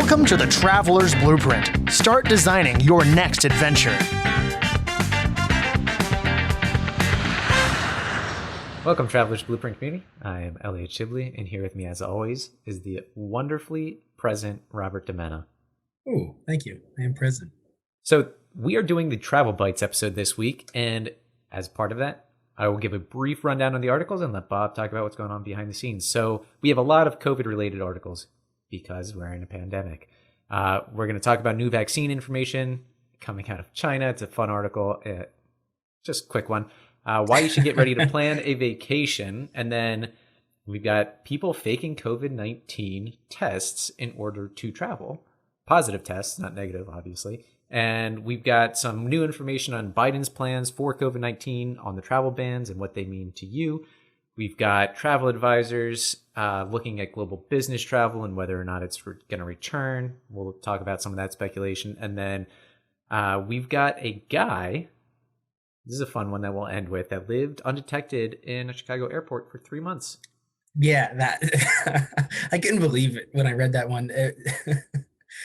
Welcome to the Traveler's Blueprint. Start designing your next adventure. Welcome, Traveler's Blueprint community. I am Elliot Shibley, and here with me, as always, is the wonderfully present Robert DeMena. Oh, thank you. I am present. So we are doing the Travel Bites episode this week, and as part of that, I will give a brief rundown on the articles and let Bob talk about what's going on behind the scenes. So we have a lot of COVID-related articles because we're in a pandemic. We're going to talk about new vaccine information coming out of China. It's a fun article. Just a quick one. Why you should get ready to plan a vacation. And then we've got people faking COVID-19 tests in order to travel. Positive tests, not negative, obviously. And we've got some new information on Biden's plans for COVID-19 on the travel bans and what they mean to you. We've got travel advisors looking at global business travel and whether or not it's going to return. We'll talk about some of that speculation. And then we've got a guy, this is a fun one that we'll end with, that lived undetected in a Chicago airport for 3 months. Yeah, that I couldn't believe it when I read that one.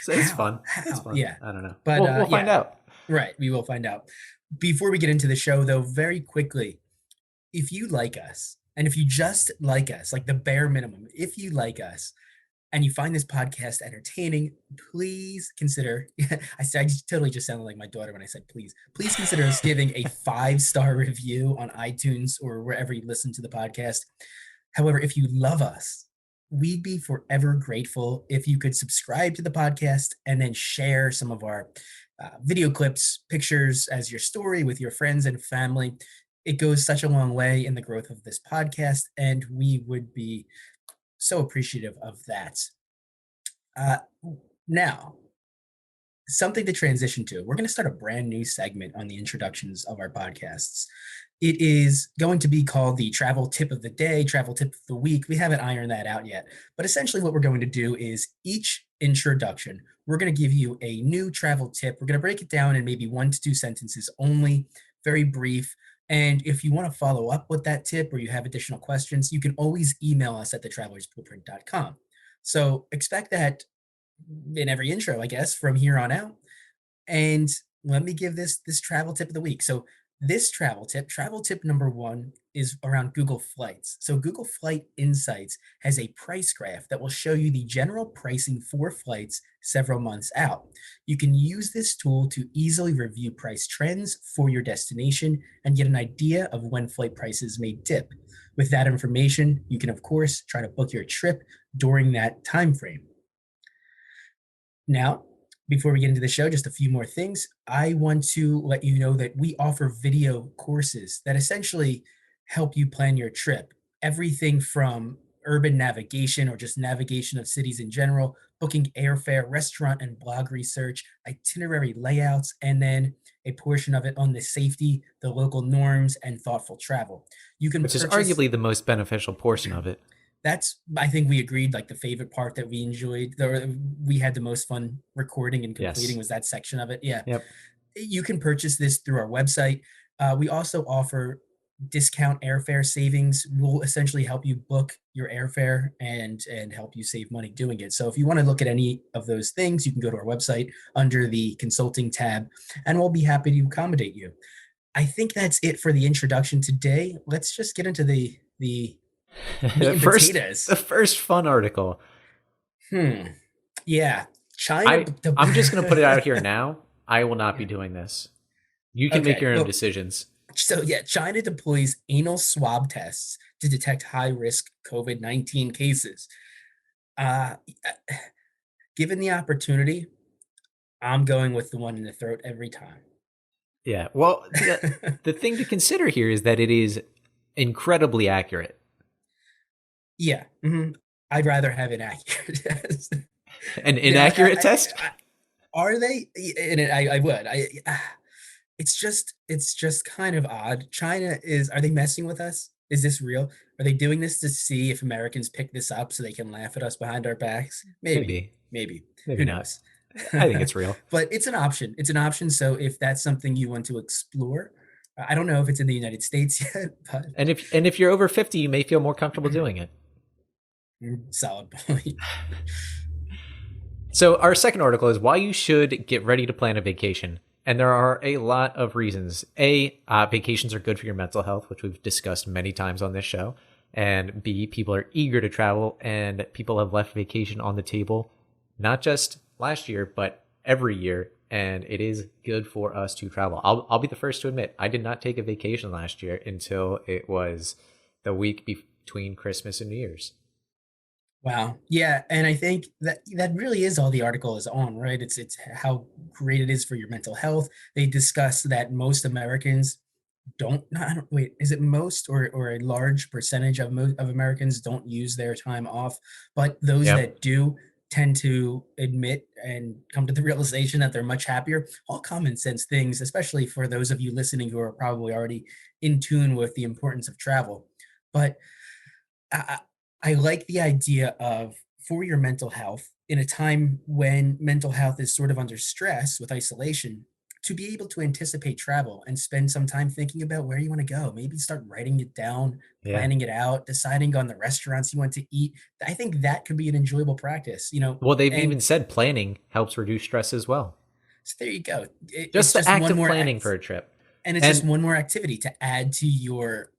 So it's fun. It's fun. Yeah. I don't know. But we'll find out. Right. We will find out. Before we get into the show, though, very quickly, if you like us, and if you just like us, like the bare minimum, if you like us and you find this podcast entertaining, please consider, I totally just sounded like my daughter when I said please consider us giving a 5-star review on iTunes or wherever you listen to the podcast. However, if you love us, we'd be forever grateful if you could subscribe to the podcast and then share some of our video clips, pictures as your story with your friends and family. It goes such a long way in the growth of this podcast, and we would be so appreciative of that. Now, something to transition to. We're going to start a brand new segment on the introductions of our podcasts. It is going to be called the Travel Tip of the Day, Travel Tip of the Week. We haven't ironed that out yet. But essentially what we're going to do is each introduction, we're going to give you a new travel tip. We're going to break it down in maybe 1 to 2 sentences only, very brief. And if you want to follow up with that tip or you have additional questions, you can always email us at thetravelersblueprint.com. So expect that in every intro, I guess, from here on out. And let me give this travel tip of the week. So this travel tip number 1 is around Google Flights. So Google Flight Insights has a price graph that will show you the general pricing for flights several months out. You can use this tool to easily review price trends for your destination and get an idea of when flight prices may dip. With that information, you can, of course, try to book your trip during that time frame. Now, before we get into the show, just a few more things. I want to let you know that we offer video courses that essentially help you plan your trip. Everything from urban navigation or just navigation of cities in general, booking airfare, restaurant and blog research, itinerary layouts, and then a portion of it on the safety, the local norms, and thoughtful travel. Which is arguably the most beneficial portion of it. That's, I think we agreed, like the favorite part that we enjoyed, we had the most fun recording and completing was that section of it. Yeah. Yep. You can purchase this through our website. We also offer discount airfare savings. We'll essentially help you book your airfare and help you save money doing it. So if you want to look at any of those things, you can go to our website under the consulting tab, and we'll be happy to accommodate you. I think that's it for the introduction today. Let's just get into the the first fun article. Yeah. China. I'm just going to put it out here now. I will not be doing this. You can make your own decisions. So yeah, China deploys anal swab tests to detect high-risk COVID-19 cases. Given the opportunity, I'm going with the one in the throat every time. Yeah. Well, the thing to consider here is that it is incredibly accurate. Yeah. Mm-hmm. I'd rather have an accurate test. An inaccurate test? Are they? And I would. It's just kind of odd. Are they messing with us? Is this real? Are they doing this to see if Americans pick this up so they can laugh at us behind our backs? Maybe Who knows? I think it's real. But it's an option. So if that's something you want to explore, I don't know if it's in the United States yet. But and if you're over 50, you may feel more comfortable doing it. Solid point. So our second article is why you should get ready to plan a vacation. And there are a lot of reasons. Vacations are good for your mental health, which we've discussed many times on this show. And B, people are eager to travel, and people have left vacation on the table, not just last year, but every year. And it is good for us to travel. I'll be the first to admit, I did not take a vacation last year until it was the week between Christmas and New Year's. Wow. Yeah, and I think that really is all the article is on, right? It's how great it is for your mental health. They discuss that most Americans don't, no, I don't wait, is it most or a large percentage of of Americans don't use their time off, but those Yep. that do tend to admit and come to the realization that they're much happier. All common sense things, especially for those of you listening who are probably already in tune with the importance of travel. But I, I like the idea of for your mental health in a time when mental health is sort of under stress with isolation, to be able to anticipate travel and spend some time thinking about where you want to go. Maybe start writing it down, Yeah. planning it out, deciding on the restaurants you want to eat. I think that could be an enjoyable practice, Well, they've and even said planning helps reduce stress as well. so there you go. It's Just the just act one of more planning act, for a trip. and it's just And one more activity to add to your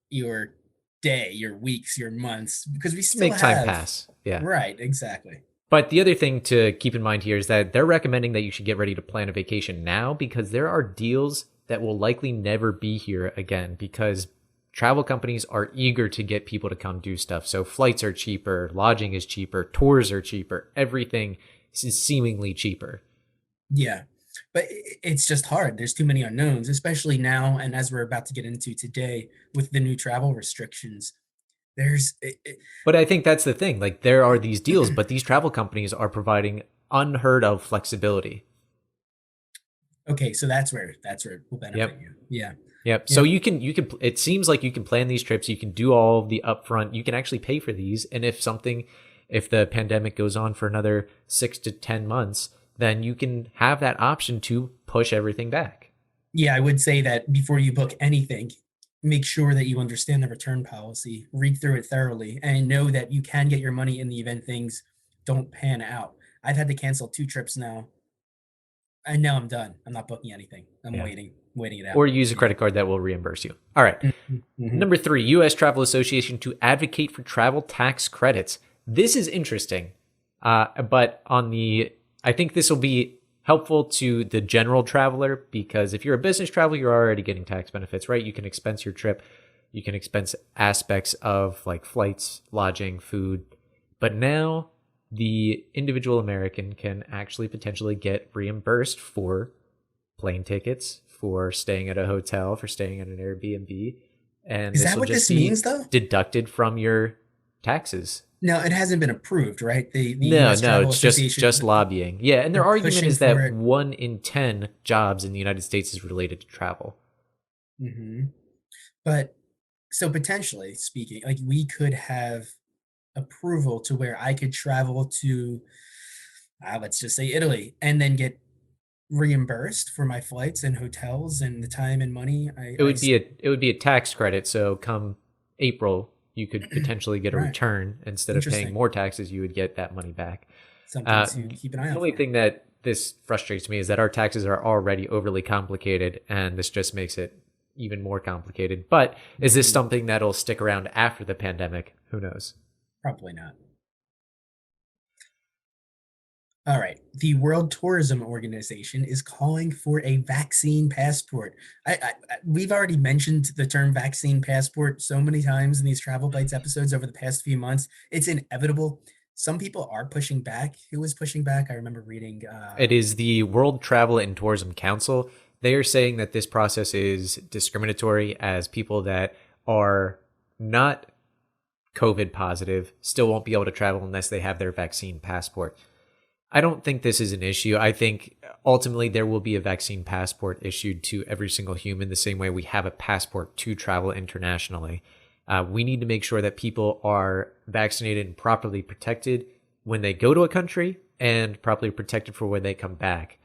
day, your weeks, your months, because we still make time have. pass. Yeah. Right, exactly. But the other thing to keep in mind here is that they're recommending that you should get ready to plan a vacation now because there are deals that will likely never be here again because travel companies are eager to get people to come do stuff. So flights are cheaper, lodging is cheaper, tours are cheaper, everything is seemingly cheaper. Yeah. But it's just hard. There's too many unknowns, especially now and as we're about to get into today with the new travel restrictions. There's But I think that's the thing. Like there are these deals, but these travel companies are providing unheard of flexibility. okay, so that's where it will benefit Yep. you. Yeah. Yep. So Yeah. you can it seems like you can plan these trips, you can do all of the upfront, you can actually pay for these. And if the pandemic goes on for another 6 to 10 months, then you can have that option to push everything back. Yeah, I would say that before you book anything, make sure that you understand the return policy, read through it thoroughly, and know that you can get your money in the event things don't pan out. I've had to cancel 2 trips now, and now I'm done. I'm not booking anything. I'm Yeah. waiting it out. Or use a Yeah. credit card that will reimburse you. All right. Mhm, mhm. Number 3, US Travel Association to advocate for travel tax credits. This is interesting. But I think this will be helpful to the general traveler because if you're a business traveler, you're already getting tax benefits, right? You can expense your trip. You can expense aspects of like flights, lodging, food. But now the individual American can actually potentially get reimbursed for plane tickets, for staying at a hotel, for staying at an Airbnb. And Is this that will what just this be means, though? deducted from your taxes. No, it hasn't been approved, right? The No, U.S. no, Travel it's just Association, just lobbying. Yeah, and their they're argument pushing is for that it. 1 in 10 jobs in the United States is related to travel. Hmm. But so potentially speaking, like we could have approval to where I could travel to, let's just say Italy, and then get reimbursed for my flights and hotels and the time and money It would be a tax credit. So come April, you could potentially get a right. return instead of paying Interesting. more taxes. You would get that money back. Something Uh, to keep an eye the out only for. thing that this frustrates me is that our taxes are already overly complicated, and this just makes it even more complicated. But is this Mhm. something that'll stick around after the pandemic? Who knows? Probably not. All right. The World Tourism Organization is calling for a vaccine passport. We've already mentioned the term vaccine passport so many times in these Travel Bites episodes over the past few months. It's inevitable. Some people are pushing back. Who was pushing back? I remember reading. It is the World Travel and Tourism Council. They are saying that this process is discriminatory as people that are not COVID positive still won't be able to travel unless they have their vaccine passport. I don't think this is an issue. I think ultimately there will be a vaccine passport issued to every single human the same way we have a passport to travel internationally. We need to make sure that people are vaccinated and properly protected when they go to a country and properly protected for when they come back.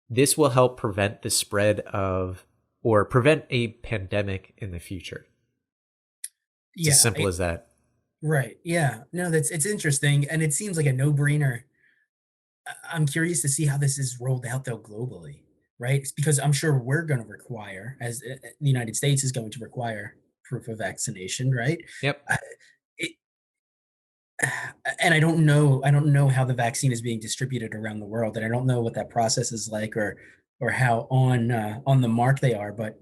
This will help prevent the spread of or prevent a pandemic in the future. It's as Yeah, simple as that. right. Yeah. No, it's interesting, and it seems like a no-brainer I'm curious to see how this is rolled out though globally, right? It's because I'm sure we're going to require, as the United States is going to require proof of vaccination, right? Yep. Uh, it, and I don't know how the vaccine is being distributed around the world, and I don't know what that process is like, or how on the mark they are. But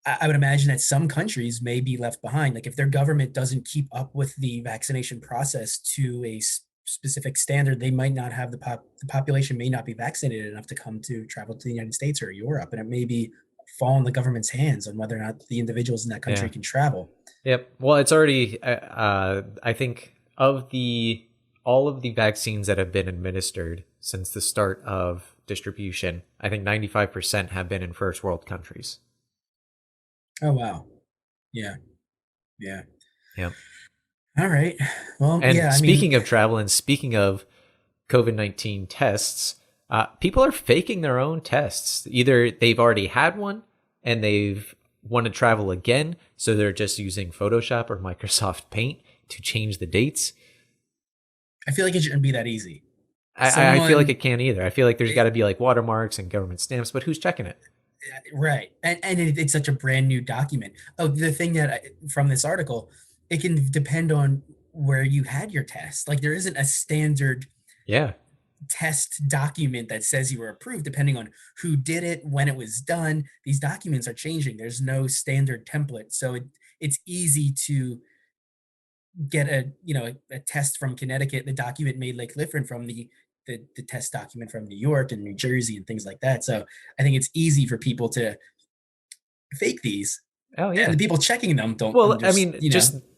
I would imagine that some countries may be left behind. Like if their government doesn't keep up with the vaccination process to a specific standard, they might not have the population may not be vaccinated enough to come to travel to the United States or Europe, and it may be fall in the government's hands on whether or not the individuals in that country Yeah. can travel. Yep. Well, it's already. I think of all of the vaccines that have been administered since the start of distribution, I think 95% have been in first world countries. Oh wow, yeah, yeah. Yep. All right. Well, And yeah. I mean, speaking of travel and speaking of COVID-19 tests, people are faking their own tests. Either they've already had one and they've want to travel again, so they're just using Photoshop or Microsoft Paint to change the dates. I feel like it shouldn't be that easy. I feel like Someone, it can't either. I feel like there's got to be like watermarks and government stamps, but who's checking it? right, and it's such a brand new document. Oh, the thing that from this article, it can depend on where you had your test. Like there isn't a standard Yeah. test document that says you were approved, depending on who did it, when it was done. These documents are changing. There's no standard template, so it's easy to get a test from Connecticut. The document may look different from the test document from New York and New Jersey and things like that. So I think it's easy for people to fake these, Oh and yeah. the people checking them don't Well, I just mean,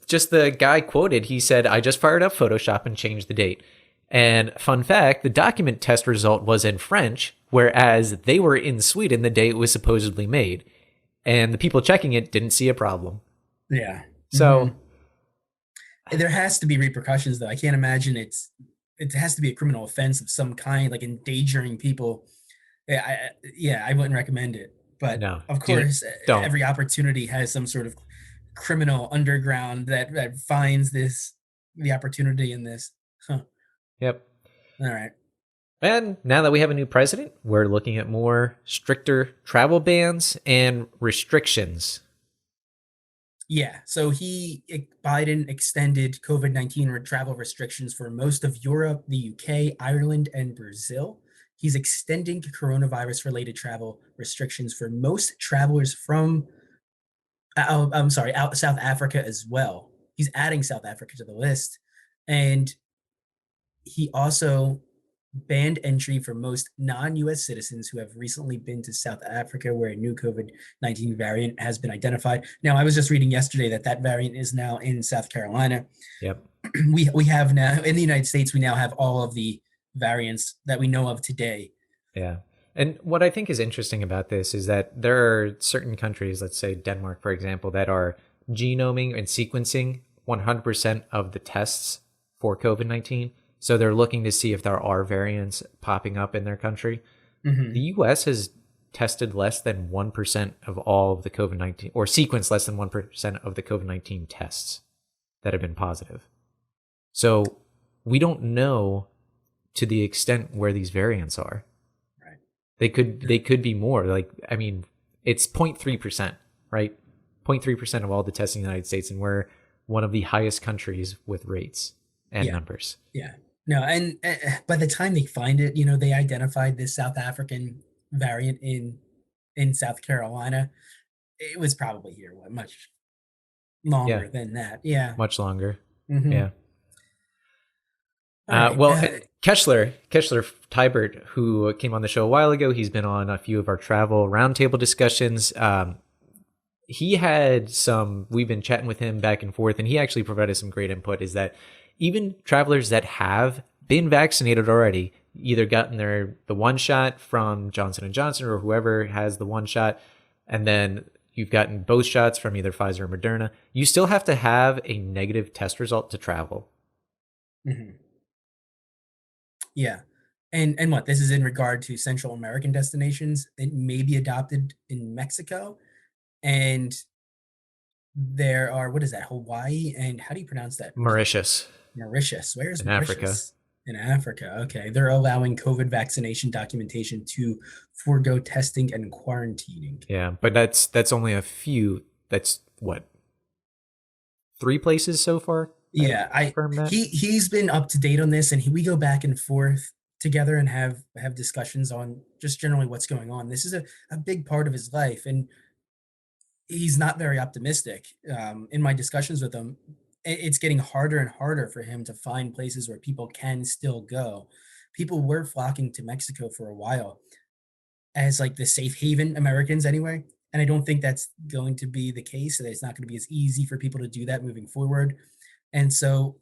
just the guy quoted, he said, "I just fired up Photoshop and changed the date." And fun fact, the document test result was in French, whereas they were in Sweden the day it was supposedly made. And the people checking it didn't see a problem. yeah. So, There has to be repercussions though. I can't imagine it has to be a criminal offense of some kind, like endangering people. Yeah, I wouldn't recommend it. But no, of course, don't. every opportunity has some sort of criminal underground that finds the opportunity in this. Huh. Yep. All right. And now that we have a new president, we're looking at more stricter travel bans and restrictions. Yeah. So Biden extended COVID-19 travel restrictions for most of Europe, the UK, Ireland, and Brazil. He's extending coronavirus related travel restrictions for most travelers from, I'm sorry, out South Africa as well. He's adding South Africa to the list. And he also banned entry for most non-US citizens who have recently been to South Africa where a new COVID-19 variant has been identified. Now, I was just reading yesterday that variant is now in South Carolina. Yep. We have now in the United States, we now have all of the variants that we know of today. Yeah. And what I think is interesting about this is that there are certain countries, let's say Denmark, for example, that are genoming and sequencing 100% of the tests for COVID-19. So they're looking to see if there are variants popping up in their country. Mm-hmm. The US has tested less than 1% of all of the COVID-19, or sequenced less than 1% of the COVID-19 tests that have been positive. So we don't know to the extent where these variants are. Right. They could be more. Like, I mean, it's 0.3%, right? 0.3% of all the testing in the United States, and we're one of the highest countries with rates and numbers. Yeah. No, and by the time they find it, they identified this South African variant in South Carolina. It was probably here much Yeah, longer than that. Yeah. much longer. Mhm. Yeah. All right. Well, Kessler Tybert, who came on the show a while ago, he's been on a few of our travel roundtable discussions. He had we've been chatting with him back and forth, and he actually provided some great input, is that even travelers that have been vaccinated already, either gotten the one shot from Johnson & Johnson or whoever has the one shot, and then you've gotten both shots from either Pfizer or Moderna, you still have to have a negative test result to travel. Mhm. Yeah. And what, this is in regard to Central American destinations. It may be adopted in Mexico. And there are, what is that, Hawaii? And how do you pronounce that? Mauritius Mauritius. Where is in Africa. Mauritius? In Africa, okay. They're allowing COVID vaccination documentation to forego testing and quarantining. Yeah, but that's only a few. That's what, 3 places so far that have Yeah, I confirmed that. he's been up to date on this, and we go back and forth together and have discussions on just generally what's going on. This is a big part of his life, and he's not very optimistic. In my discussions with him, it's getting harder and harder for him to find places where people can still go. People were flocking to Mexico for a while as like the safe haven, Americans anyway. And I don't think that's going to be the case. That it's not going to be as easy for people to do that moving forward. And so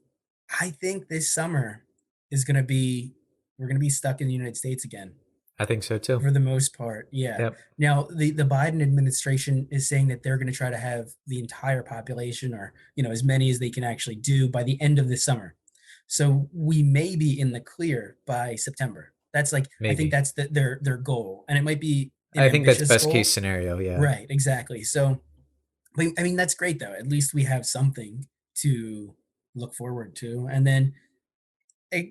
I think this summer is going to be, we're going to be stuck in the United States again I think so too. for the most part. Yeah. Yep. Now the Biden administration is saying that they're going to try to have the entire population, or as many as they can actually do, by the end of the summer. So we may be in the clear by September. That's like, I think Maybe. that's their goal, and it might be an I think that's ambitious best goal. case scenario. Yeah. Right, exactly. So, but, I mean, that's great though. At least we have something to look forward to, and then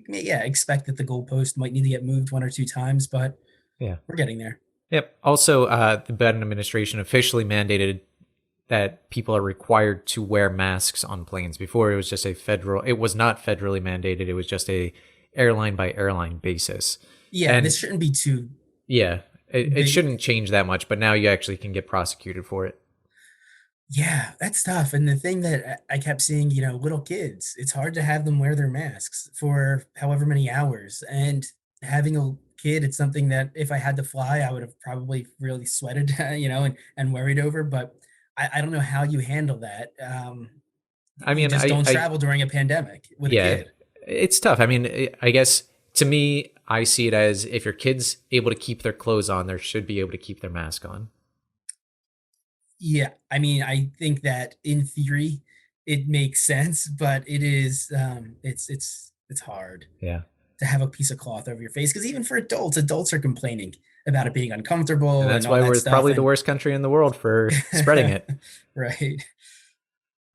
yeah, expect that the goalpost might need to get moved one or two times, but Yeah. we're getting there. Yep. Also, the Biden administration officially mandated that people are required to wear masks on planes. Before, it was just it was not federally mandated. It was just a airline by airline basis. Yeah, And this shouldn't be too yeah, it big. shouldn't change that much, but now you actually can get prosecuted for it. Yeah, that's tough. And the thing that I kept seeing, little kids, it's hard to have them wear their masks for however many hours. And having a kid, it's something that if I had to fly, I would have probably really sweated, and worried over. But I don't know how you handle that. I You mean, just don't travel during a pandemic with a yeah, kid. it's tough. I mean, I guess to me, I see it as if your kid's able to keep their clothes on, they should be able to keep their mask on. Yeah, I mean, I think that in theory it makes sense, but it is it's hard Yeah. to have a piece of cloth over your face, because even for adults are complaining about it being And uncomfortable and that's all why that we're stuff. probably the And worst country in the world for spreading it. right.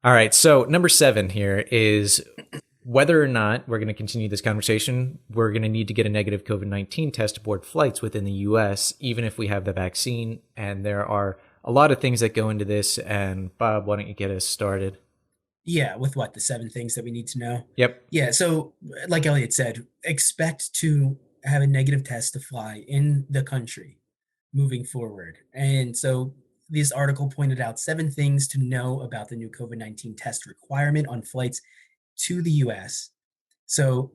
All right. So, number 7 here is whether or not we're going to continue this conversation, we're going to need to get a negative COVID-19 test to board flights within the US, even if we have the vaccine. And there are a lot of things that go into this. And Bob, why don't you get us started? Yeah, with what, the 7 things that we need to know? Yep. Yeah, so like Elliot said, expect to have a negative test to fly in the country moving forward. And so this article pointed out 7 things to know about the new COVID-19 test requirement on flights to the US. So,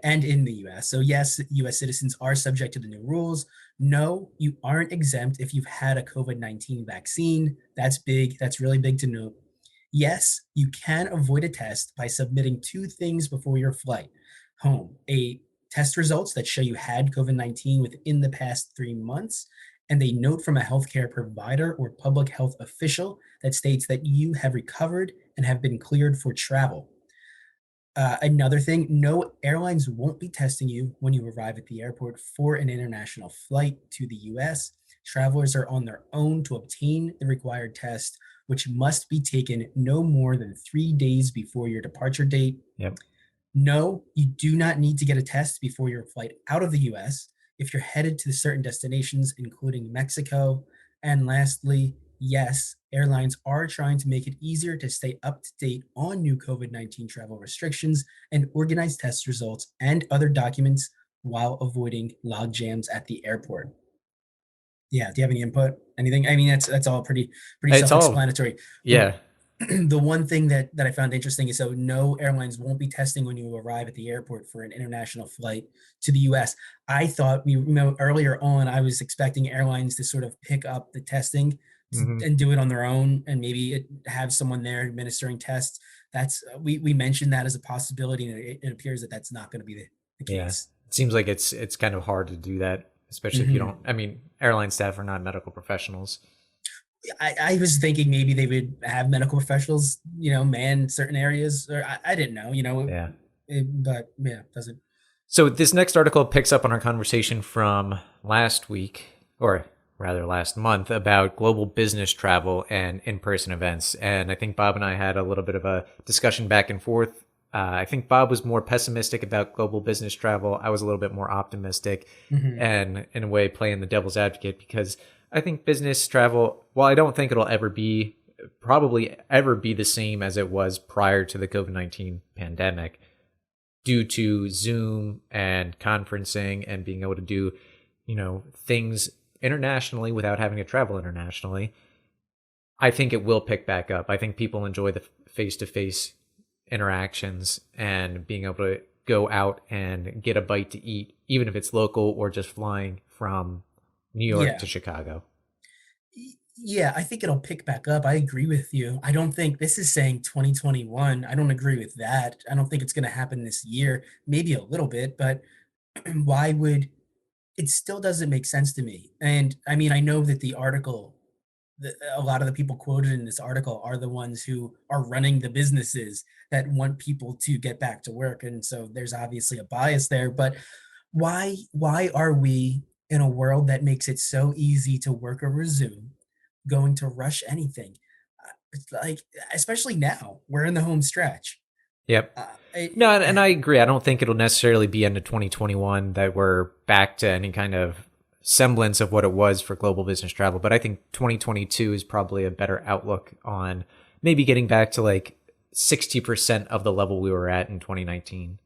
and in the US. So, yes, US citizens are subject to the new rules. No, you aren't exempt if you've had a COVID-19 vaccine. That's big. That's really big to note. Yes, you can avoid a test by submitting 2 things before your flight home: a test results that show you had COVID-19 within the past 3 months, and a note from a healthcare provider or public health official that states that you have recovered and have been cleared for travel. Another thing, no airlines won't be testing you when you arrive at the airport for an international flight to the US. Travelers are on their own to obtain the required test, which must be taken no more than 3 days before your departure date. Yep. No, you do not need to get a test before your flight out of the US if you're headed to certain destinations, including Mexico. And lastly, yes, airlines are trying to make it easier to stay up to date on new COVID-19 travel restrictions and organize test results and other documents while avoiding log jams at the airport. Yeah, do you have any input? Anything? I mean, that's all pretty It's all, self-explanatory. The yeah. the one thing that I found interesting is, so no airlines won't be testing when you arrive at the airport for an international flight to the US. I thought, earlier on, I was expecting airlines to sort of pick up the testing Hmm. and do it on their own, and maybe have someone there administering tests. That's we mentioned that as a possibility, and it appears that that's not going to be the Yeah. case. It seems like it's kind of hard to do that, especially if you Mhm. don't, I mean, airline staff are not medical professionals. I was thinking maybe they would have medical professionals, man certain areas, or I didn't know, Yeah. but yeah, doesn't. So this next article picks up on our conversation from last week, or rather last month, about global business travel and in-person events. And I think Bob and I had a little bit of a discussion back and forth I think Bob was more pessimistic about global business travel. I was a little bit more optimistic, and in a way playing the devil's advocate, because I think business travel, while I don't think it'll probably ever be the same as it was prior to the COVID-19 pandemic, due to Zoom and conferencing and being able to do, things internationally without having to travel internationally, I think it will pick back up. I think people enjoy the face-to-face interactions and being able to go out and get a bite to eat, even if it's local or just flying from New York to Chicago. Yeah, I think it'll pick back up. I agree with you. I don't think this is saying 2021. I don't agree with that. I don't think it's going to happen this year. Maybe a little bit, but why would it still doesn't make sense to me. And I mean, I know that a lot of the people quoted in this article are the ones who are running the businesses that want people to get back to work. And so there's obviously a bias there, but why are we in a world that makes it so easy to work over Zoom going to rush anything? It's like, especially now, we're in the home stretch. Yep. No, and I agree. I don't think it'll necessarily be into 2021 that we're back to any kind of semblance of what it was for global business travel. But I think 2022 is probably a better outlook on maybe getting back to like 60% of the level we were at in 2019.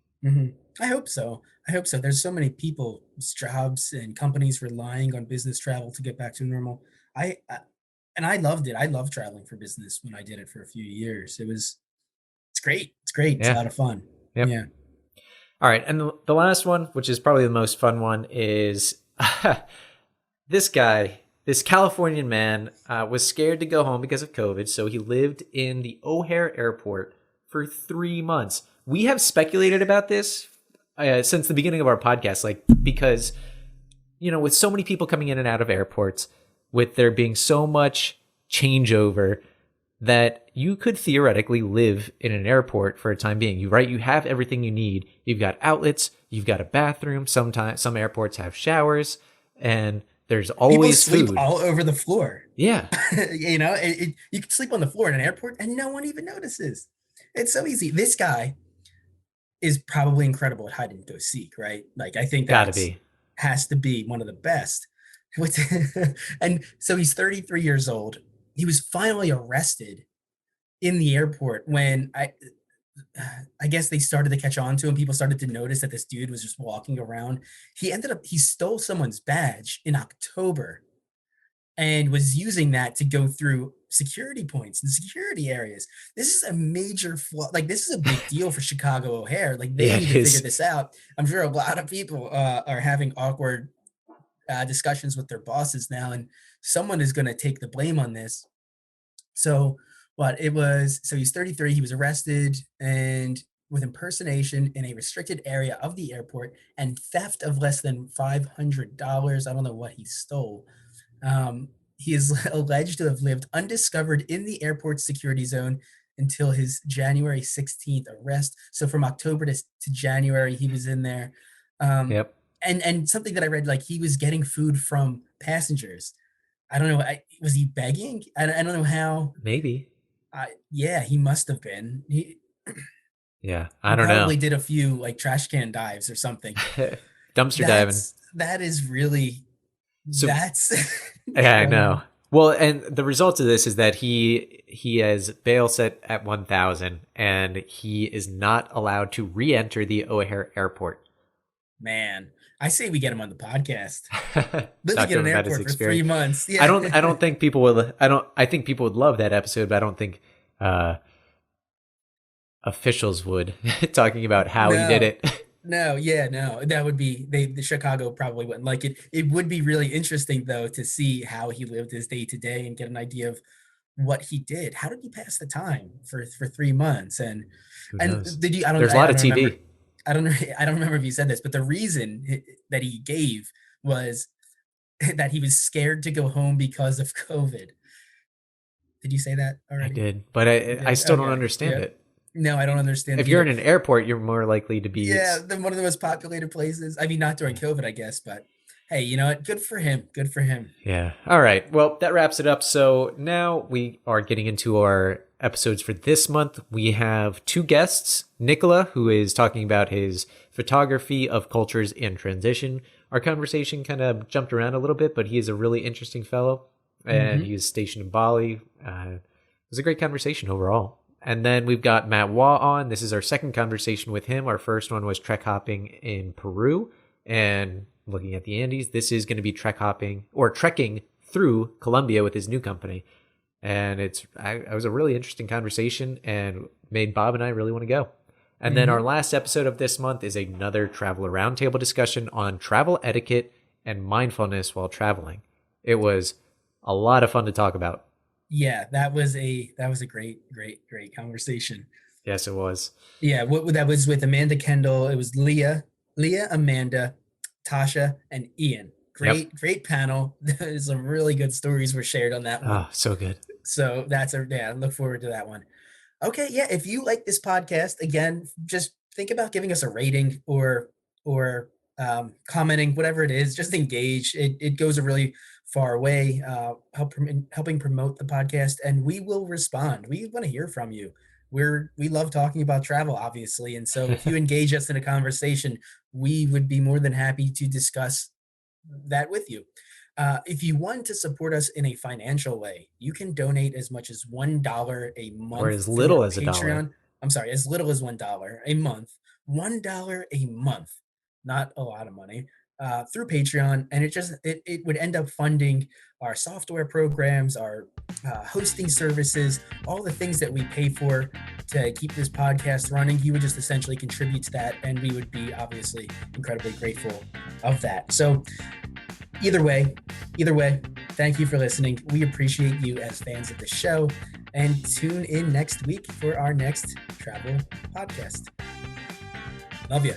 I hope so. There's so many people, jobs and companies relying on business travel to get back to normal. And I loved it. I loved traveling for business when I did it for a few years. It's great. It's great. It's a lot of fun. Yep. Yeah. All right. And the last one, which is probably the most fun one, is this guy, this Californian man, was scared to go home because of COVID. So he lived in the O'Hare airport for 3 months. We have speculated about this since the beginning of our podcast, because, with so many people coming in and out of airports, with there being so much changeover, that you could theoretically live in an airport for a time being. You have everything you need. You've got outlets. You've got a bathroom. Sometimes some airports have showers, and there's always people sleep food all over the floor. Yeah, you can sleep on the floor in an airport, and no one even notices. It's so easy. This guy is probably incredible at hide and go seek, right? Like, I think that has to be one of the best. And so he's 33 years old. He was finally arrested in the airport when I guess they started to catch on to him. People started to notice that this dude was just walking around. He stole someone's badge in October and was using that to go through security points and security areas. This is a major flaw. Like, this is a big deal for Chicago O'Hare. Like, they need to figure this out. I'm sure a lot of people are having awkward discussions with their bosses now, and someone is going to take the blame on this. So he's 33. He was arrested and with impersonation in a restricted area of the airport and theft of less than $500. I don't know what he stole. He is alleged to have lived undiscovered in the airport's security zone until his January 16th arrest. So from October to January, he was in there. Yep. And something that I read, like, he was getting food from passengers. I don't know. Was he begging? I don't know how. Maybe. Yeah, he must have been. Yeah, I don't know. Probably did a few like trash can dives or something. Dumpster diving. That is really. That's. Yeah, I know. Well, and the result of this is that he has bail set at 1,000, and he is not allowed to re-enter the O'Hare airport. Man, I say we get him on the podcast. Living in an airport for 3 months. Yeah. I don't think people will. I think people would love that episode, but I don't think officials would, talking about how he did it. No, that would be the Chicago probably wouldn't like it. It would be really interesting though to see how he lived his day to day and get an idea of what he did. How did he pass the time for 3 months? And did you? There's a lot of TV. Remember, I don't remember if you said this, but the reason that he gave was that he was scared to go home because of COVID. Did you say that already? I did, but I still don't understand it. No, I don't understand. If you're in an airport, you're more likely to be. Yeah, one of the most populated places. I mean, not during COVID, I guess, but hey, you know what? Good for him. Good for him. Yeah. All right. Well, that wraps it up. So now we are getting into our episodes for this month. We have 2 guests, Nicola, who is talking about his photography of cultures in transition. Our conversation kind of jumped around a little bit, but he is a really interesting fellow, and he is stationed in Bali. It was a great conversation overall. And then we've got Matt Waugh on. This is our second conversation with him. Our first one was trek hopping in Peru and looking at the Andes. This is going to be trekking through Colombia with his new company. And it was a really interesting conversation and made Bob and I really want to go. And then our last episode of this month is another traveler roundtable discussion on travel etiquette and mindfulness while traveling. It was a lot of fun to talk about. Yeah, that was a great conversation. Yes, it was. Yeah, that was with Amanda Kendall. It was Leah, Amanda, Tasha, and Ian. Great panel. Some really good stories were shared on that one. Oh, so good. So I look forward to that one. Okay, yeah. If you like this podcast, again, just think about giving us a rating or commenting, whatever it is. Just engage. It goes a really far way, helping promote the podcast, and we will respond. We want to hear from you. We love talking about travel, obviously, and so if you engage us in a conversation, we would be more than happy to discuss that with you. If you want to support us in a financial way, you can donate as much as $1 a month, or as little as Patreon. $1. I'm sorry, as little as $1 a month. $1 a month, not a lot of money, through Patreon, and it would end up funding our software programs, our hosting services, all the things that we pay for to keep this podcast running. You would just essentially contribute to that, and we would be obviously incredibly grateful of that. So either way, thank you for listening. We appreciate you as fans of the show, and tune in next week for our next travel podcast. Love you.